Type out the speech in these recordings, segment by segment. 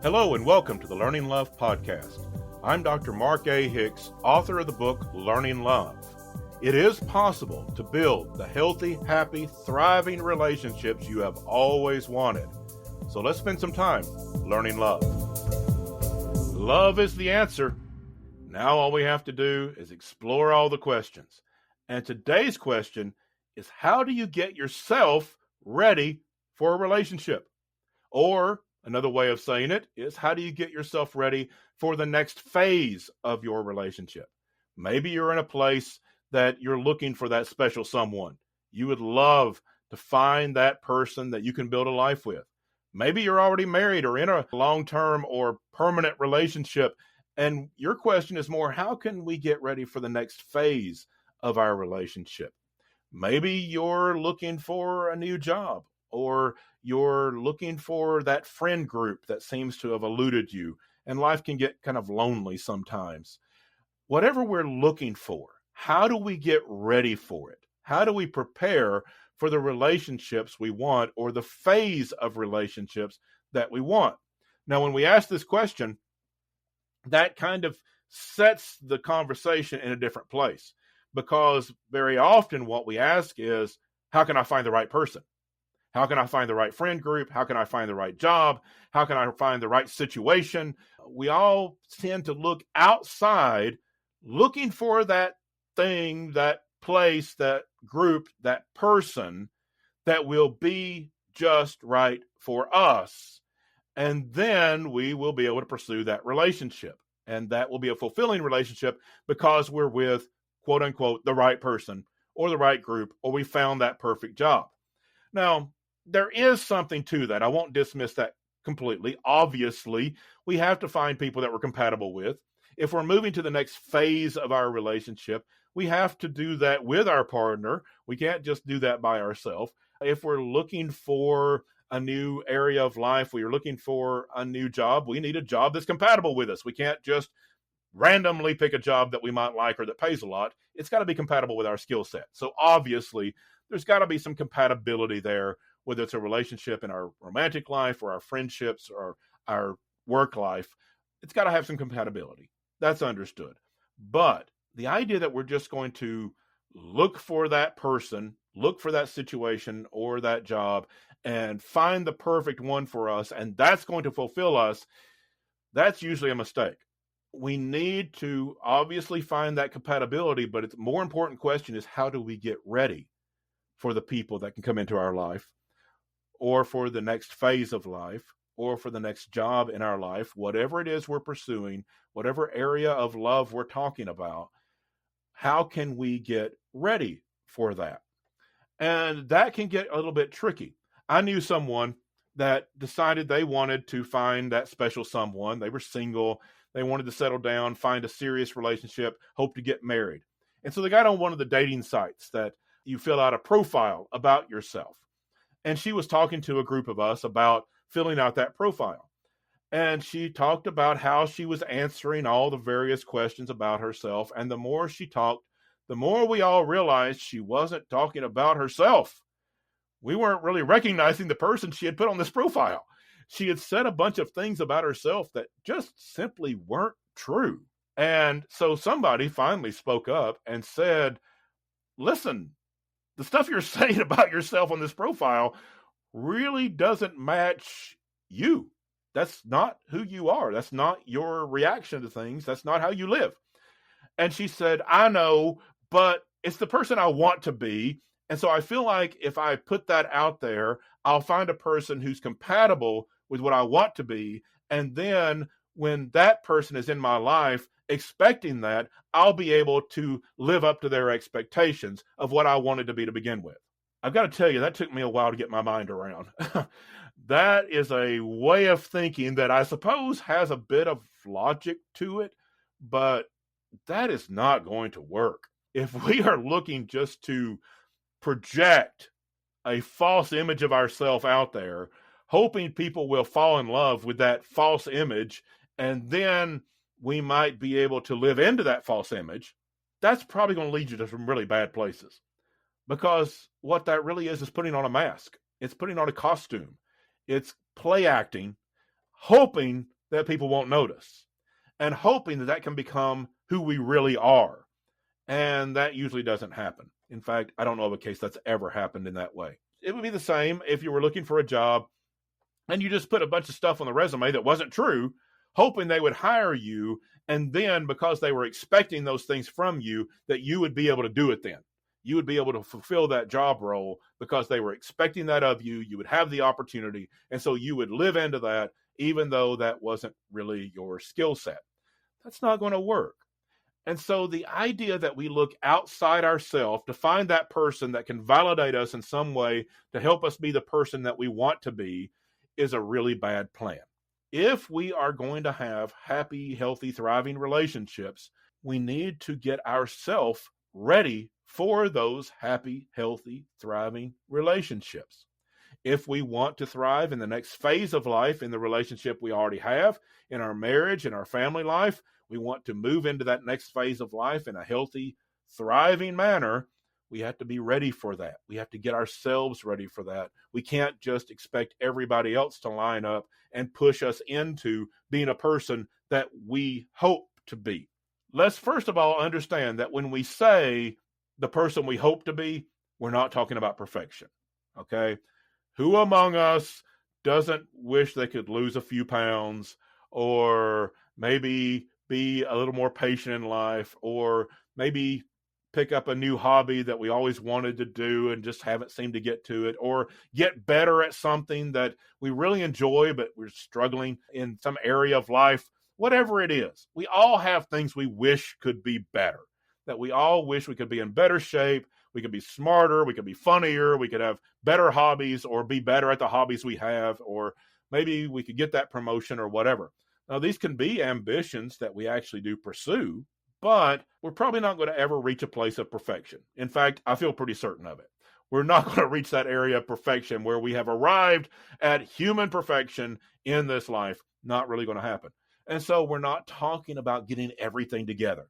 Hello and welcome to the Learning Love Podcast. I'm Dr. Mark A. Hicks, author of the book Learning Love. It is possible to build the healthy, happy, thriving relationships you have always wanted. So let's spend some time learning love. Love is the answer. Now all we have to do is explore all the questions. And today's question is, how do you get yourself ready for a relationship? Or another way of saying it is, how do you get yourself ready for the next phase of your relationship? Maybe you're in a place that you're looking for that special someone. You would love to find that person that you can build a life with. Maybe you're already married or in a long-term or permanent relationship, and your question is more, how can we get ready for the next phase of our relationship? Maybe you're looking for a new job, or you're looking for that friend group that seems to have eluded you, and life can get kind of lonely sometimes. Whatever we're looking for, how do we get ready for it? How do we prepare for the relationships we want, or the phase of relationships that we want? Now, when we ask this question, that kind of sets the conversation in a different place, because very often what we ask is, how can I find the right person? How can I find the right friend group? How can I find the right job? How can I find the right situation? We all tend to look outside, looking for that thing, that place, that group, that person that will be just right for us. And then we will be able to pursue that relationship. And that will be a fulfilling relationship because we're with, quote unquote, the right person or the right group, or we found that perfect job. Now, there is something to that. I won't dismiss that completely. Obviously, we have to find people that we're compatible with. If we're moving to the next phase of our relationship, we have to do that with our partner. We can't just do that by ourselves. If we're looking for a new area of life, we are looking for a new job, we need a job that's compatible with us. We can't just randomly pick a job that we might like or that pays a lot. It's got to be compatible with our skill set. So obviously, there's got to be some compatibility there, whether it's a relationship in our romantic life or our friendships or our work life. It's got to have some compatibility. That's understood. But the idea that we're just going to look for that person, look for that situation or that job, and find the perfect one for us, and that's going to fulfill us, that's usually a mistake. We need to obviously find that compatibility, but it's more important question is, how do we get ready for the people that can come into our life, or for the next phase of life, or for the next job in our life, whatever it is we're pursuing, whatever area of love we're talking about, how can we get ready for that? And that can get a little bit tricky. I knew someone that decided they wanted to find that special someone. They were single. They wanted to settle down, find a serious relationship, hope to get married. And so they got on one of the dating sites that you fill out a profile about yourself. And she was talking to a group of us about filling out that profile. And she talked about how she was answering all the various questions about herself. And the more she talked, the more we all realized she wasn't talking about herself. We weren't really recognizing the person she had put on this profile. She had said a bunch of things about herself that just simply weren't true. And so somebody finally spoke up and said, listen, the stuff you're saying about yourself on this profile really doesn't match you. That's not who you are. That's not your reaction to things. That's not how you live. And she said, I know, but it's the person I want to be. And so I feel like if I put that out there, I'll find a person who's compatible with what I want to be. And then when that person is in my life expecting that, I'll be able to live up to their expectations of what I wanted to be to begin with. I've got to tell you, that took me a while to get my mind around. That is a way of thinking that I suppose has a bit of logic to it, but that is not going to work. If we are looking just to project a false image of ourselves out there, hoping people will fall in love with that false image, and then we might be able to live into that false image, that's probably going to lead you to some really bad places. Because what that really is putting on a mask. It's putting on a costume. It's play acting, hoping that people won't notice and hoping that that can become who we really are. And that usually doesn't happen. In fact, I don't know of a case that's ever happened in that way. It would be the same if you were looking for a job and you just put a bunch of stuff on the resume that wasn't true, hoping they would hire you. And then because they were expecting those things from you, that you would be able to do it then. You would be able to fulfill that job role because they were expecting that of you. You would have the opportunity. And so you would live into that, even though that wasn't really your skill set. That's not going to work. And so the idea that we look outside ourselves to find that person that can validate us in some way to help us be the person that we want to be is a really bad plan. If we are going to have happy, healthy, thriving relationships, we need to get ourselves ready for those happy, healthy, thriving relationships. If we want to thrive in the next phase of life, in the relationship we already have, in our marriage, in our family life, we want to move into that next phase of life in a healthy, thriving manner, we have to be ready for that. We have to get ourselves ready for that. We can't just expect everybody else to line up and push us into being a person that we hope to be. Let's first of all understand that when we say the person we hope to be, we're not talking about perfection, okay? Who among us doesn't wish they could lose a few pounds or maybe be a little more patient in life or maybe pick up a new hobby that we always wanted to do and just haven't seemed to get to it, or get better at something that we really enjoy but we're struggling in some area of life? Whatever it is, we all have things we wish could be better, that we all wish we could be in better shape, we could be smarter, we could be funnier, we could have better hobbies or be better at the hobbies we have, or maybe we could get that promotion or whatever. Now, these can be ambitions that we actually do pursue, but we're probably not going to ever reach a place of perfection. In fact, I feel pretty certain of it. We're not going to reach that area of perfection where we have arrived at human perfection in this life. Not really going to happen. And so we're not talking about getting everything together.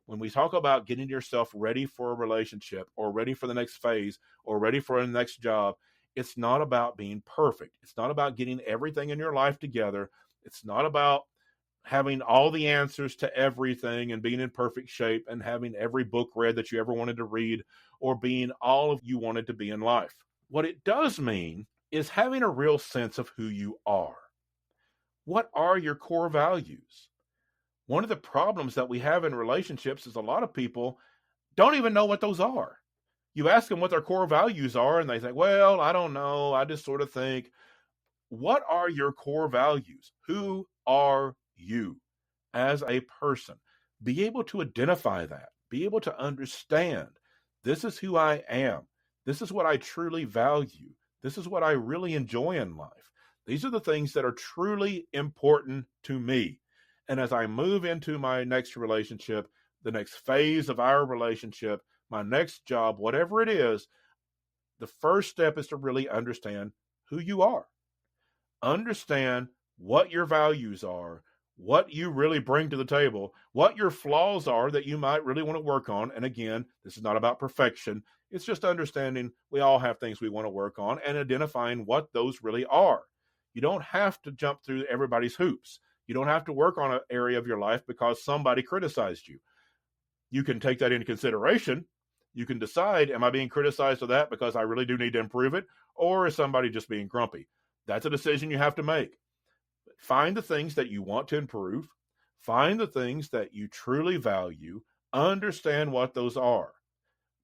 When we talk about getting yourself ready for a relationship or ready for the next phase or ready for the next job, it's not about being perfect. It's not about getting everything in your life together. It's not about having all the answers to everything and being in perfect shape and having every book read that you ever wanted to read or being all of you wanted to be in life. What it does mean is having a real sense of who you are. What are your core values? One of the problems that we have in relationships is a lot of people don't even know what those are. You ask them what their core values are and they say, well, I don't know. I just sort of think. What are your core values? Who are you as a person? Be able to identify that. Be able to understand, this is who I am. This is what I truly value. This is what I really enjoy in life. These are the things that are truly important to me. And as I move into my next relationship, the next phase of our relationship, my next job, whatever it is, the first step is to really understand who you are. Understand what your values are, what you really bring to the table, what your flaws are that you might really want to work on. And again, this is not about perfection. It's just understanding we all have things we want to work on and identifying what those really are. You don't have to jump through everybody's hoops. You don't have to work on an area of your life because somebody criticized you. You can take that into consideration. You can decide, am I being criticized for that because I really do need to improve it? Or is somebody just being grumpy? That's a decision you have to make. Find the things that you want to improve. Find the things that you truly value. Understand what those are.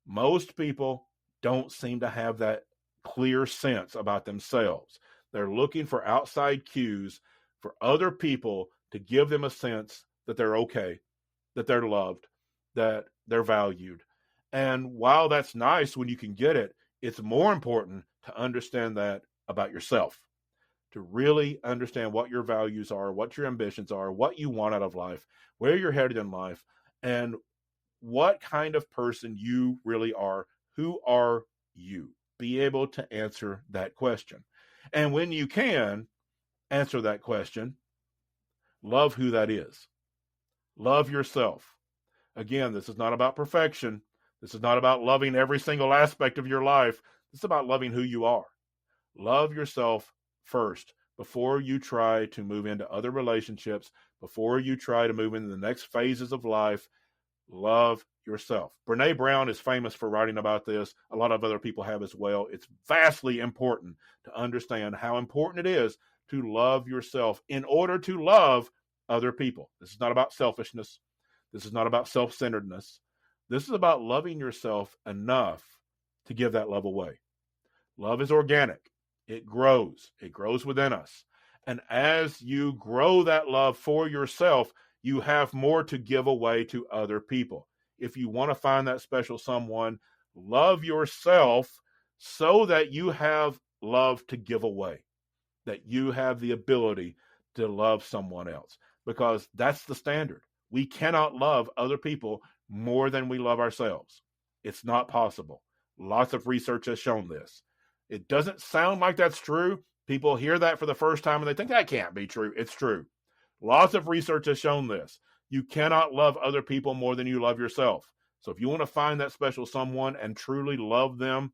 Most people don't seem to have that clear sense about themselves. They're looking for outside cues for other people to give them a sense that they're okay, that they're loved, that they're valued. And while that's nice when you can get it, it's more important to understand that about yourself. To really understand what your values are, what your ambitions are, what you want out of life, where you're headed in life, and what kind of person you really are. Who are you? Be able to answer that question. And when you can answer that question, love who that is. Love yourself. Again, this is not about perfection. This is not about loving every single aspect of your life. This is about loving who you are. Love yourself first before you try to move into other relationships, before you try to move into the next phases of life. Love yourself. Brene Brown is famous for writing about this. A lot of other people have as well. It's vastly important to understand how important it is to love yourself in order to love other people. This is not about selfishness. This is not about self-centeredness. This is about loving yourself enough to give that love away. Love is organic. It grows. It grows within us. And as you grow that love for yourself, you have more to give away to other people. If you want to find that special someone, love yourself so that you have love to give away, that you have the ability to love someone else, because that's the standard. We cannot love other people more than we love ourselves. It's not possible. Lots of research has shown this. It doesn't sound like that's true. People hear that for the first time and they think that can't be true. It's true. Lots of research has shown this. You cannot love other people more than you love yourself. So if you want to find that special someone and truly love them,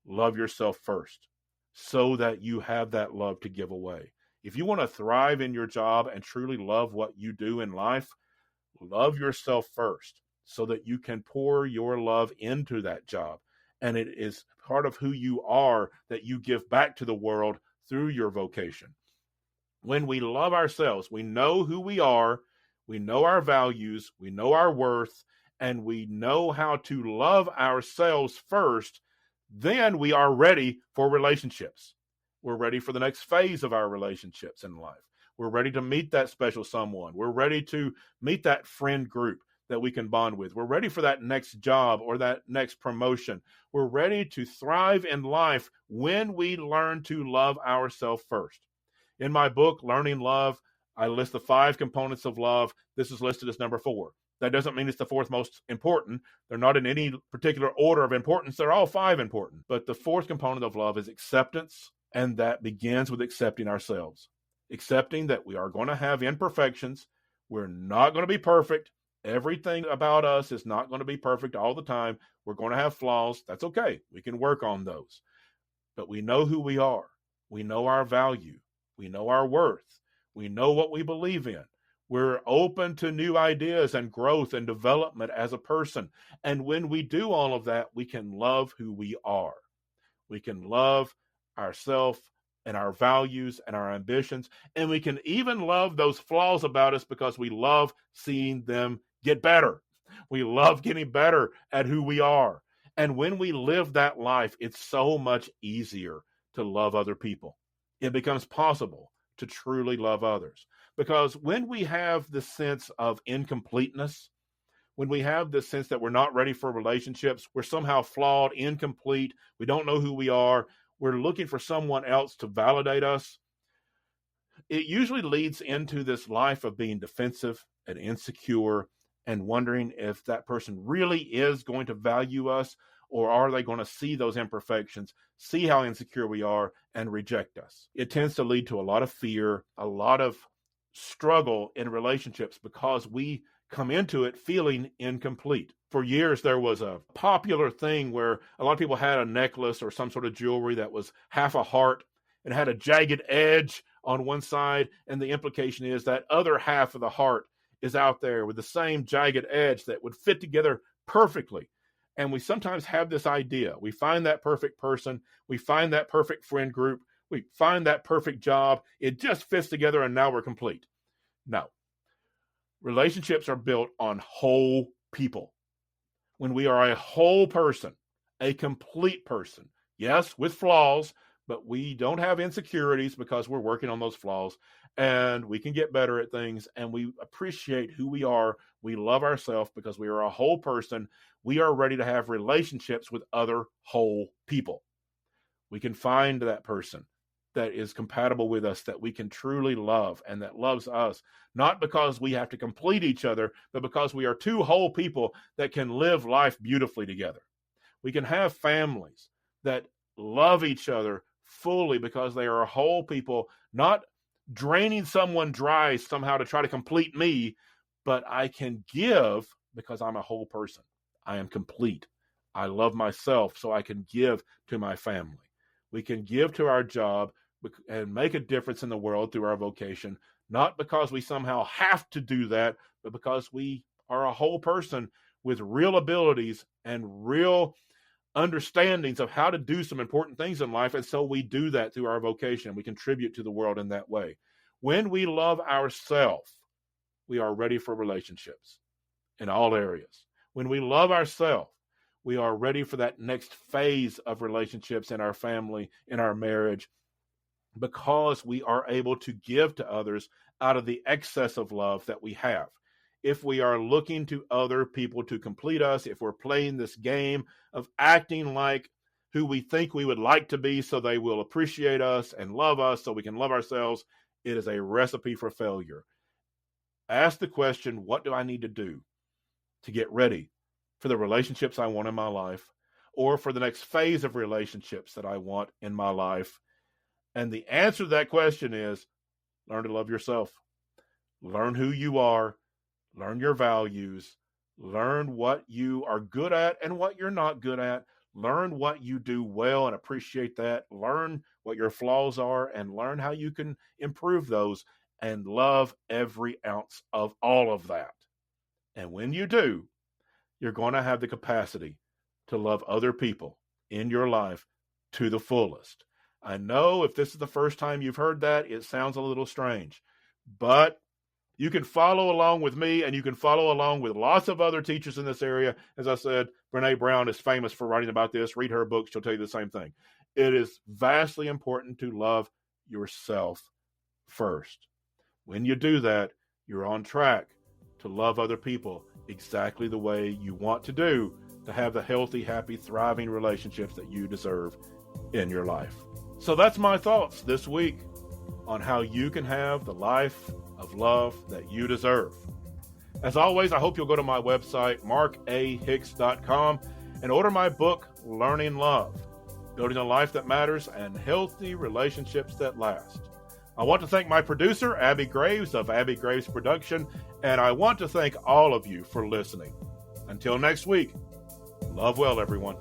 love yourself first so that you have that love to give away. If you want to thrive in your job and truly love what you do in life, love yourself first so that you can pour your love into that job. And it is part of who you are that you give back to the world through your vocation. When we love ourselves, we know who we are, we know our values, we know our worth, and we know how to love ourselves first, then we are ready for relationships. We're ready for the next phase of our relationships in life. We're ready to meet that special someone. We're ready to meet that friend group that we can bond with. We're ready for that next job or that next promotion. We're ready to thrive in life when we learn to love ourselves first. In my book, Learning Love, I list the 5 components of love. This is listed as number 4. That doesn't mean it's the 4th most important. They're not in any particular order of importance. They're all 5 important. But the 4th component of love is acceptance, and that begins with accepting ourselves. Accepting that we are going to have imperfections. We're not going to be perfect. Everything about us is not going to be perfect all the time. We're going to have flaws. That's okay. We can work on those. But we know who we are. We know our value. We know our worth. We know what we believe in. We're open to new ideas and growth and development as a person. And when we do all of that, we can love who we are. We can love ourselves and our values and our ambitions. And we can even love those flaws about us because we love seeing them get better. We love getting better at who we are. And when we live that life, it's so much easier to love other people. It becomes possible to truly love others. Because when we have the sense of incompleteness, when we have the sense that we're not ready for relationships, we're somehow flawed, incomplete, we don't know who we are, we're looking for someone else to validate us, it usually leads into this life of being defensive and insecure and wondering if that person really is going to value us, or are they going to see those imperfections, see how insecure we are, and reject us? It tends to lead to a lot of fear, a lot of struggle in relationships because we come into it feeling incomplete. For years, there was a popular thing where a lot of people had a necklace or some sort of jewelry that was half a heart and had a jagged edge on one side, and the implication is that other half of the heart is out there with the same jagged edge that would fit together perfectly. And we sometimes have this idea. We find that perfect person. We find that perfect friend group. We find that perfect job. It just fits together and now we're complete. No. Relationships are built on whole people. When we are a whole person, a complete person, yes, with flaws, but we don't have insecurities because we're working on those flaws, and we can get better at things, and we appreciate who we are. We love ourselves because we are a whole person. We are ready to have relationships with other whole people. We can find that person that is compatible with us, that we can truly love and that loves us, not because we have to complete each other, but because we are 2 whole people that can live life beautifully together. We can have families that love each other fully because they are whole people, not draining someone dry somehow to try to complete me, but I can give because I'm a whole person. I am complete. I love myself, so I can give to my family. We can give to our job and make a difference in the world through our vocation, not because we somehow have to do that, but because we are a whole person with real abilities and real understandings of how to do some important things in life. And so we do that through our vocation. We contribute to the world in that way. When we love ourselves, we are ready for relationships in all areas. When we love ourselves, we are ready for that next phase of relationships in our family, in our marriage, because we are able to give to others out of the excess of love that we have. If we are looking to other people to complete us, if we're playing this game of acting like who we think we would like to be so they will appreciate us and love us so we can love ourselves, it is a recipe for failure. Ask the question, what do I need to do to get ready for the relationships I want in my life, or for the next phase of relationships that I want in my life? And the answer to that question is learn to love yourself. Learn who you are. Learn your values. Learn what you are good at and what you're not good at. Learn what you do well and appreciate that. Learn what your flaws are and learn how you can improve those, and love every ounce of all of that. And when you do, you're going to have the capacity to love other people in your life to the fullest. I know if this is the first time you've heard that, it sounds a little strange, but you can follow along with me, and you can follow along with lots of other teachers in this area. As I said, Brene Brown is famous for writing about this. Read her book. She'll tell you the same thing. It is vastly important to love yourself first. When you do that, you're on track to love other people exactly the way you want to do to have the healthy, happy, thriving relationships that you deserve in your life. So that's my thoughts this week on how you can have the life of love that you deserve. As always, I hope you'll go to my website, markahicks.com, and order my book, Learning Love, Building a Life That Matters and Healthy Relationships That Last. I want to thank my producer, Abby Graves of Abby Graves Production, and I want to thank all of you for listening. Until next week, love well, everyone.